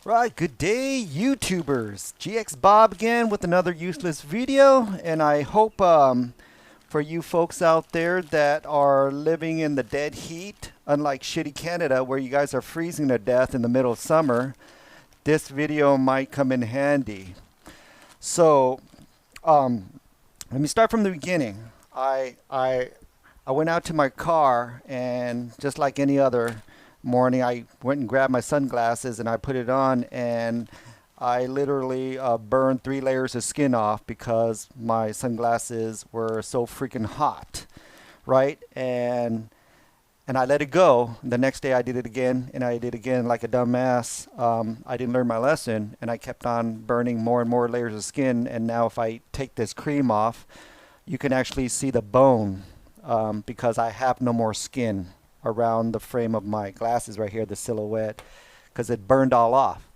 Right, good day YouTubers. GXBOB again with another useless video, and I hope for you folks out there that are living in the dead heat, unlike shitty Canada where you guys are freezing to death in the middle of summer, this video might come in handy. So, let me start from the beginning. I went out to my car, and just like any other morning, I went and grabbed my sunglasses and I put it on, and I literally burned 3 layers of skin off because my sunglasses were so freaking hot, right? And I let it go. The next day I did it again, and I did it again like a dumbass. I didn't learn my lesson, and I kept on burning more and more layers of skin. And now if I take this cream off, you can actually see the bone because I have no more skin around the frame of my glasses right here, the silhouette, because it burned all off.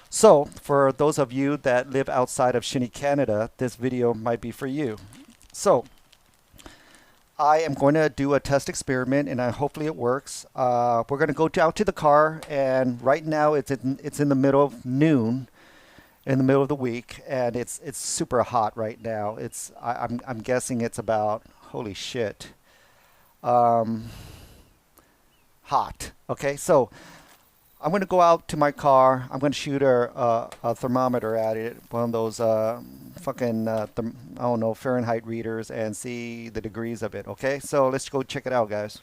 So for those of you that live outside of shitty Canada, this video might be for you. So I am going to do a test experiment, and hopefully it works. We're going to go out to the car, and right now it's in the middle of noon, in the middle of the week, and it's super hot right now. I'm guessing it's about, holy shit, hot. Okay, so I'm going to go out to my car. I'm going to shoot a thermometer at it, one of those fucking I don't know, Fahrenheit readers, and see the degrees of it. Okay, so let's go check it out, guys.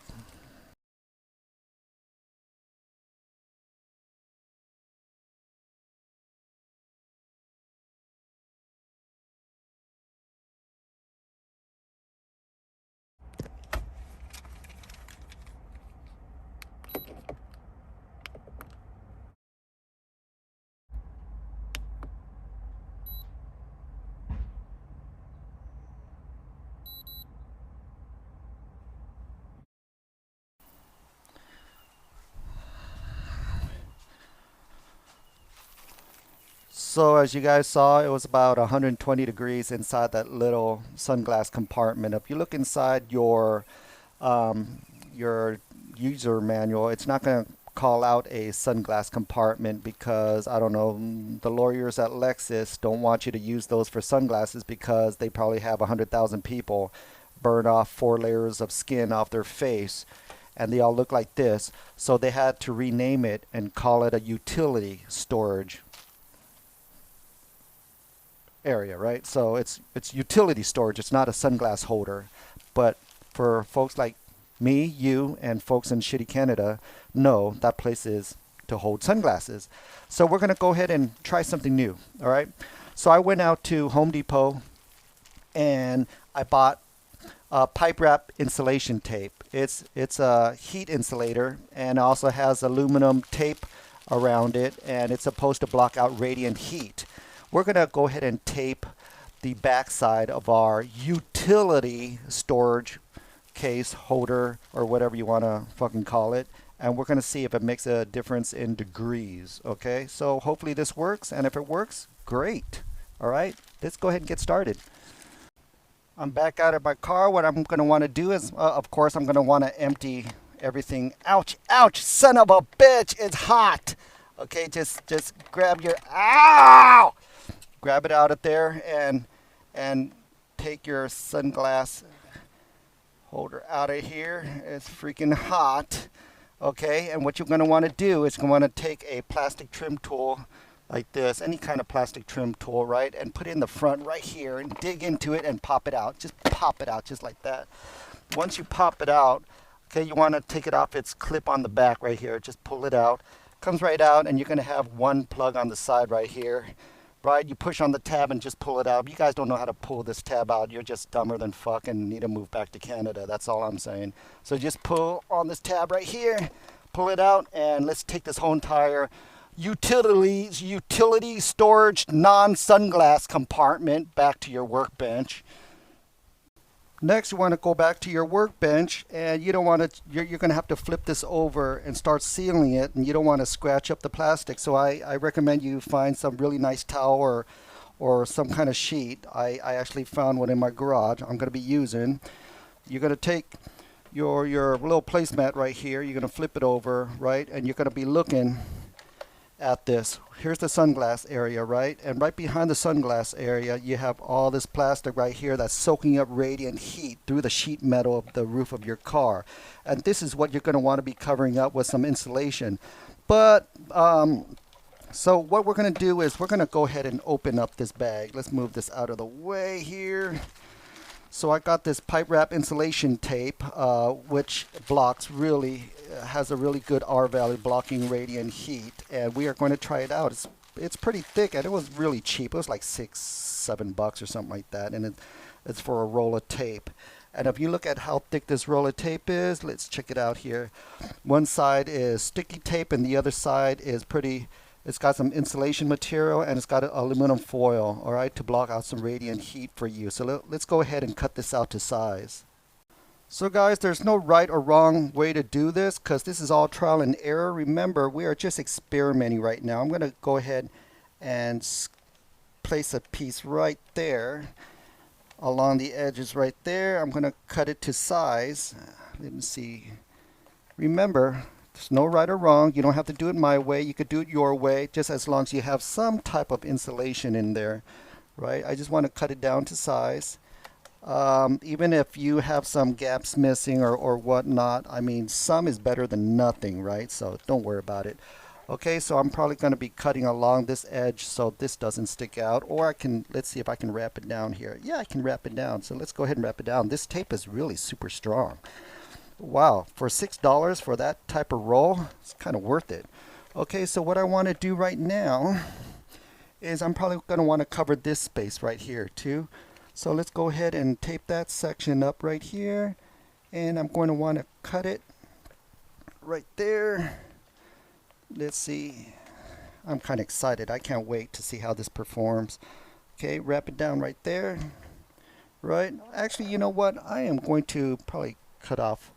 So as you guys saw, it was about 120 degrees inside that little sunglass compartment. If you look inside your user manual, it's not going to call out a sunglass compartment because, I don't know, the lawyers at Lexus don't want you to use those for sunglasses because they probably have 100,000 people burn off 4 layers of skin off their face, and they all look like this. So they had to rename it and call it a utility storage area, right? So it's utility storage. It's not a sunglass holder. But for folks like me, you, and folks in shitty Canada, no, that place is to hold sunglasses. So we're going to go ahead and try something new. All right. So I went out to Home Depot and I bought pipe wrap insulation tape. It's a heat insulator, and also has aluminum tape around it, and it's supposed to block out radiant heat. We're going to go ahead and tape the backside of our utility storage case holder, or whatever you want to fucking call it, and we're going to see if it makes a difference in degrees. Okay, so hopefully this works, and if it works, great. All right, let's go ahead and get started. I'm back out of my car. What I'm going to want to do is, of course, I'm going to want to empty everything. Ouch, ouch, son of a bitch, it's hot. Okay, just grab your, ow! Grab it out of there, and take your sunglass holder out of here. It's freaking hot. Okay, and what you're going to want to do is you're going to take a plastic trim tool like this, any kind of plastic trim tool, right, and put it in the front right here and dig into it and pop it out. Just pop it out just like that. Once you pop it out, okay, you want to take it off its clip on the back right here. Just pull it out. Comes right out, and you're going to have one plug on the side right here. Right, you push on the tab and just pull it out. You guys don't know how to pull this tab out. You're just dumber than fuck and need to move back to Canada. That's all I'm saying. So just pull on this tab right here, pull it out, and let's take this whole entire utility storage non-sunglass compartment back to your workbench. Next, you want to go back to your workbench, and you don't want to, you're going to have to flip this over and start sealing it, and you don't want to scratch up the plastic. So I recommend you find some really nice towel or some kind of sheet. I actually found one in my garage I'm going to be using. You're going to take your little placemat right here. You're going to flip it over, right, and you're going to be looking at this. Here's the sunglass area, right? And right behind the sunglass area, you have all this plastic right here that's soaking up radiant heat through the sheet metal of the roof of your car. And this is what you're going to want to be covering up with some insulation. But, so what we're going to do is we're going to go ahead and open up this bag. Let's move this out of the way here. So I got this pipe wrap insulation tape, which has a really good R value blocking radiant heat, and we are going to try it out. It's pretty thick, and it was really cheap. It was like $6-7 or something like that, and it's for a roll of tape. And if you look at how thick this roll of tape is, let's check it out here. One side is sticky tape, and the other side is it's got some insulation material, and it's got an aluminum foil, all right, to block out some radiant heat for you. So let's go ahead and cut this out to size. So guys, there's no right or wrong way to do this because this is all trial and error. Remember, we are just experimenting right now. I'm going to go ahead and place a piece right there along the edges right there. I'm going to cut it to size. Let me see. Remember, there's no right or wrong. You don't have to do it my way. You could do it your way, just as long as you have some type of insulation in there, right? I just want to cut it down to size. Even if you have some gaps missing or whatnot, I mean, some is better than nothing, right? So don't worry about it. Okay, so I'm probably going to be cutting along this edge so this doesn't stick out. Or let's see if I can wrap it down here. Yeah, I can wrap it down. So let's go ahead and wrap it down. This tape is really super strong. Wow, for $6 for that type of roll, it's kind of worth it. Okay, so what I want to do right now is I'm probably going to want to cover this space right here too. So let's go ahead and tape that section up right here, and I'm going to want to cut it right there. Let's see. I'm kind of excited. I can't wait to see how this performs. Okay, wrap it down right there. Right. Actually, you know what? I am going to probably cut off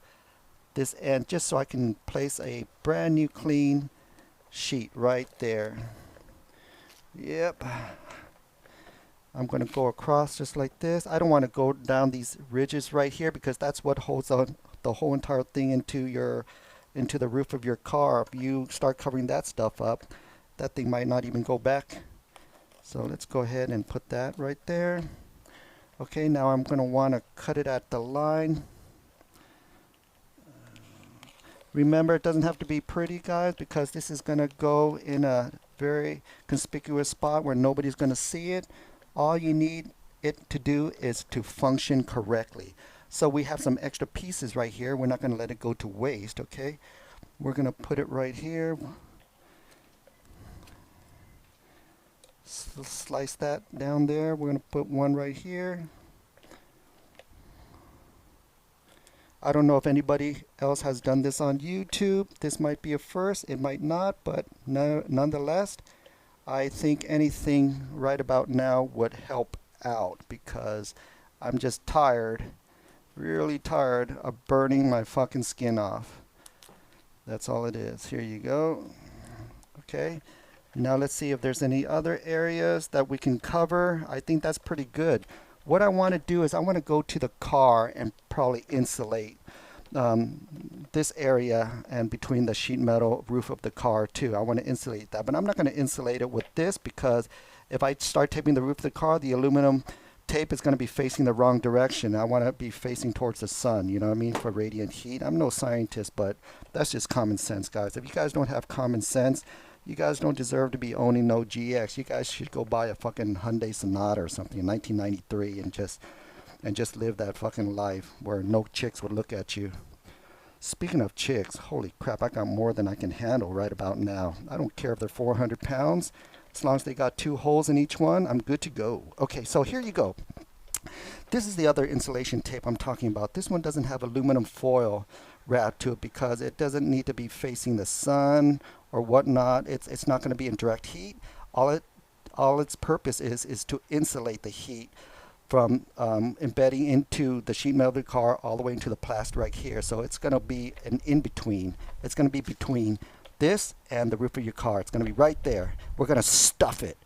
this end just so I can place a brand new clean sheet right there. Yep. I'm going to go across just like this. I don't want to go down these ridges right here because that's what holds on the whole entire thing into the roof of your car. If you start covering that stuff up, that thing might not even go back. So let's go ahead and put that right there. Okay, now I'm going to want to cut it at the line. Remember, it doesn't have to be pretty, guys, because this is going to go in a very conspicuous spot where nobody's going to see it. All you need it to do is to function correctly. So we have some extra pieces right here. We're not going to let it go to waste, okay? We're going to put it right here. Slice that down there. We're going to put one right here. I don't know if anybody else has done this on YouTube. This might be a first. It might not, but nonetheless, I think anything right about now would help out because I'm just tired, really tired of burning my fucking skin off. That's all it is. Here you go. Okay. Now let's see if there's any other areas that we can cover. I think that's pretty good. What I want to do is I want to go to the car and probably insulate this area and between the sheet metal roof of the car too. I want to insulate that, but I'm not going to insulate it with this because if I start taping the roof of the car, the aluminum tape is going to be facing the wrong direction. I want to be facing towards the sun, you know what I mean, for radiant heat. I'm no scientist, but that's just common sense, guys. If you guys don't have common sense, you guys don't deserve to be owning no GX. You guys should go buy a fucking Hyundai Sonata or something in 1993 and just live that fucking life where no chicks would look at you. Speaking of chicks, holy crap, I got more than I can handle right about now. I don't care if they're 400 pounds. As long as they got 2 holes in each one, I'm good to go. Okay, so here you go. This is the other insulation tape I'm talking about. This one doesn't have aluminum foil wrapped to it because it doesn't need to be facing the sun or whatnot. It's not going to be in direct heat. All its purpose is to insulate the heat from embedding into the sheet metal of the car all the way into the plastic right here. So it's going to be an in-between. It's going to be between this and the roof of your car. It's going to be right there. We're going to stuff it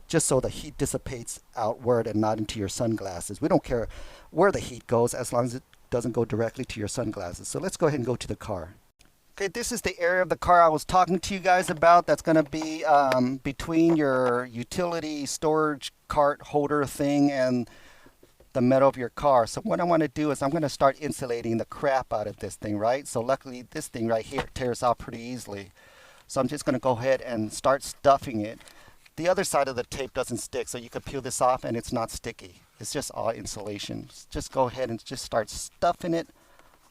just so the heat dissipates outward and not into your sunglasses. We don't care where the heat goes as long as it doesn't go directly to your sunglasses. So let's go ahead and go to the car. Okay, this is the area of the car I was talking to you guys about. That's going to be between your utility storage cart holder thing and the metal of your car. So what I want to do is I'm going to start insulating the crap out of this thing, right? So luckily this thing right here tears out pretty easily. So I'm just going to go ahead and start stuffing it. The other side of the tape doesn't stick, so you could peel this off and it's not sticky. It's just all insulation. Just go ahead and just start stuffing it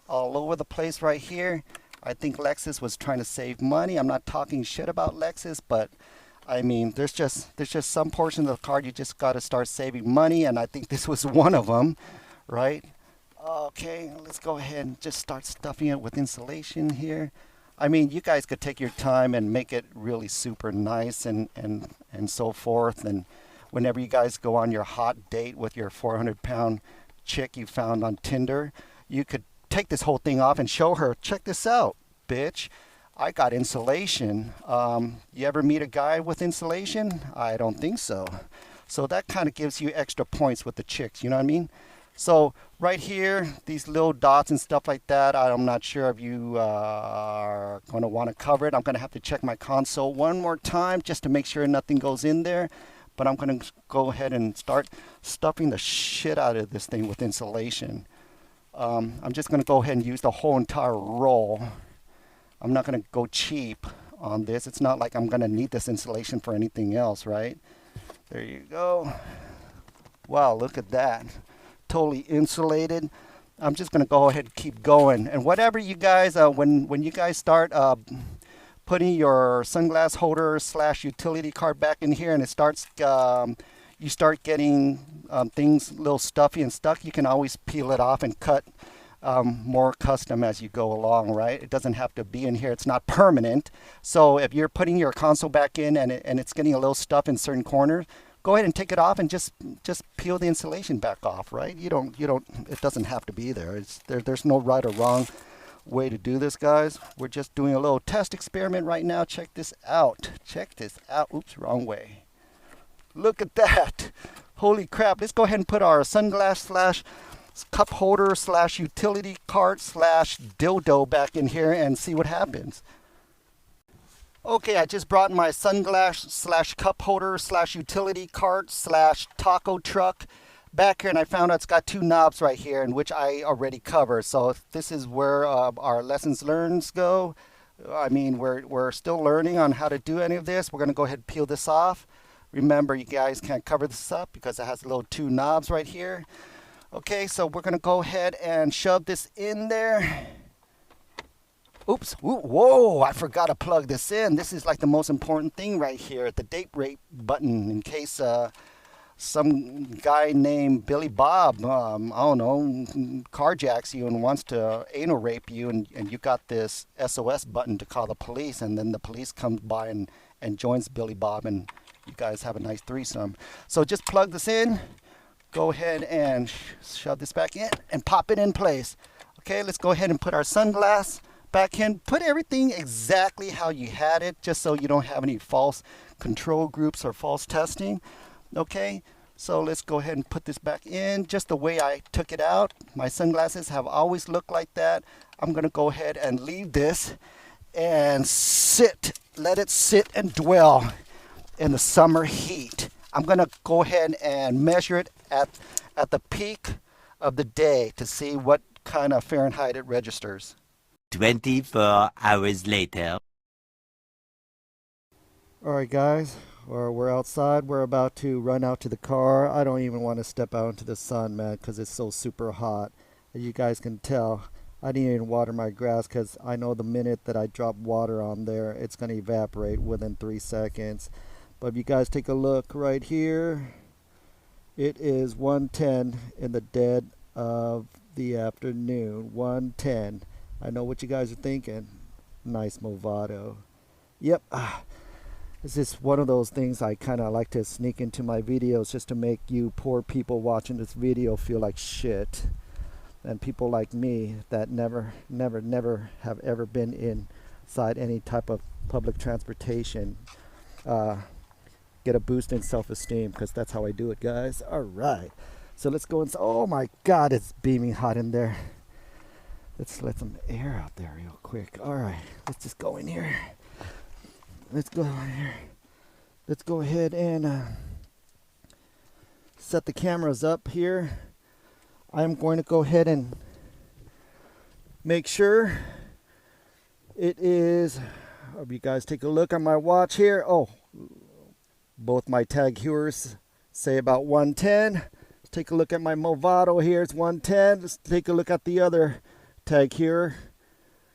all over the place right here. I think Lexus was trying to save money. I'm not talking shit about Lexus, but I mean, there's just some portion of the car you just got to start saving money, and I think this was one of them, right? Okay, let's go ahead and just start stuffing it with insulation here. I mean, you guys could take your time and make it really super nice and so forth. And whenever you guys go on your hot date with your 400-pound chick you found on Tinder, you could take this whole thing off and show her, check this out, bitch. I got insulation. You ever meet a guy with insulation? I don't think so. So that kind of gives you extra points with the chicks, you know what I mean? So right here, these little dots and stuff like that, I'm not sure if you are going to want to cover it. I'm going to have to check my console one more time just to make sure nothing goes in there. But I'm going to go ahead and start stuffing the shit out of this thing with insulation. I'm just going to go ahead and use the whole entire roll. I'm not going to go cheap on this. It's not like I'm going to need this insulation for anything else, right? There you go. Wow, look at that. Totally insulated. I'm just going to go ahead and keep going. And whatever you guys, when you guys start putting your sunglass holder / utility cart back in here and it starts, you start getting things a little stuffy and stuck, you can always peel it off and cut more custom as you go along, right? It doesn't have to be in here. It's not permanent. So if you're putting your console back in and it's getting a little stuff in certain corners, go ahead and take it off and just peel the insulation back off, right? You don't, it doesn't have to be there. There's no right or wrong way to do this, guys. We're just doing a little test experiment right now. Check this out. Check this out. Oops, wrong way. Look at that. Holy crap. Let's go ahead and put our sunglass / cup holder / utility cart / dildo back in here and see what happens. Okay, I just brought my sunglass / cup holder / utility cart / taco truck back here, and I found out it's got 2 knobs right here, in which I already covered. So this is where our lessons learned go. I mean, we're still learning on how to do any of this. We're going to go ahead and peel this off. Remember, you guys can't cover this up because it has little 2 knobs right here. Okay, so we're going to go ahead and shove this in there. Oops, whoa, I forgot to plug this in. This is like the most important thing right here, the date rape button, in case some guy named Billy Bob, I don't know, carjacks you and wants to anal rape you, and you got this SOS button to call the police, and then the police comes by and joins Billy Bob, and you guys have a nice threesome. So just plug this in, go ahead and shove this back in and pop it in place. Okay, let's go ahead and put our sunglass back in. Put everything exactly how you had it, just so you don't have any false control groups or false testing. Okay, so let's go ahead and put this back in just the way I took it out. My sunglasses have always looked like that. I'm going to go ahead and leave this and let it sit and dwell in the summer heat. I'm going to go ahead and measure it at the peak of the day to see what kind of Fahrenheit it registers. 24 hours later. All right, guys, we're outside. We're about to run out to the car. I don't even want to step out into the sun, man, because it's so super hot. As you guys can tell, I didn't even water my grass because I know the minute that I drop water on there, it's going to evaporate within 3 seconds. But if you guys take a look right here, it is 1:10 in the dead of the afternoon. 1:10. I know what you guys are thinking. Nice Movado. Yep. It's just one of those things I kind of like to sneak into my videos just to make you poor people watching this video feel like shit. And people like me that never have ever been inside any type of public transportation get a boost in self-esteem, because that's how I do it, guys. All right. So let's go inside. Oh my God, it's beaming hot in there. Let's let some air out there real quick. All right, let's just go in here. Let's go in here. Let's go ahead and set the cameras up here. I'm going to go ahead and make sure it is. You guys take a look on my watch here. Oh, both my tag hewers say about 110. Let's take a look at my Movado here. It's 110. Let's take a look at the other tag here.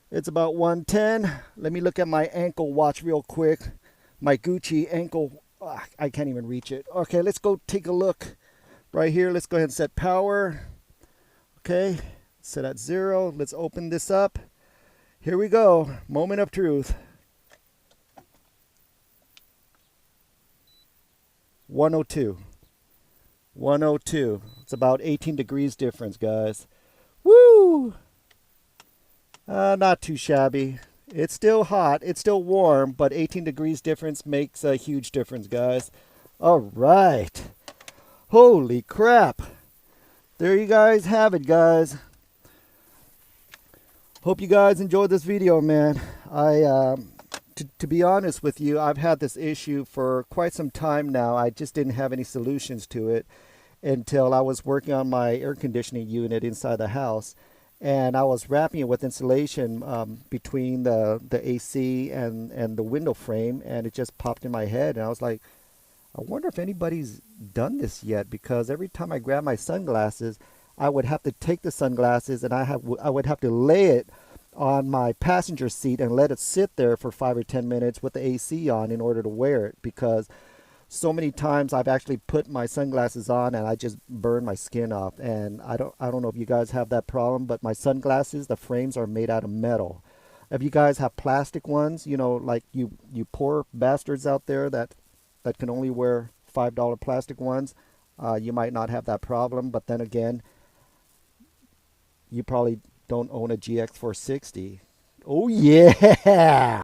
It's about 110. Let me look at my ankle watch real quick. My Gucci ankle. I can't even reach it. Okay, let's go take a look right here. Let's go ahead and set power. Okay, set at 0. Let's open this up. Here we go. Moment of truth. 102. 102. It's about 18 degrees difference, guys. Woo! Not too shabby. It's still hot. It's still warm, but 18 degrees difference makes a huge difference, guys. All right. Holy crap. There you guys have it, guys. Hope you guys enjoyed this video, man. To be honest with you, I've had this issue for quite some time now. I just didn't have any solutions to it until I was working on my air conditioning unit inside the house. And I was wrapping it with insulation between the AC and the window frame, and it just popped in my head. And I was like, I wonder if anybody's done this yet, because every time I grab my sunglasses, I would have to take the sunglasses and I would have to lay it on my passenger seat and let it sit there for 5 or 10 minutes with the AC on in order to wear it, because so many times I've actually put my sunglasses on and I just burn my skin off. And I don't know if you guys have that problem, but my sunglasses, the frames are made out of metal. If you guys have plastic ones, you know, like you poor bastards out there that can only wear $5 plastic ones, you might not have that problem. But then again, you probably don't own a GX460. Oh yeah!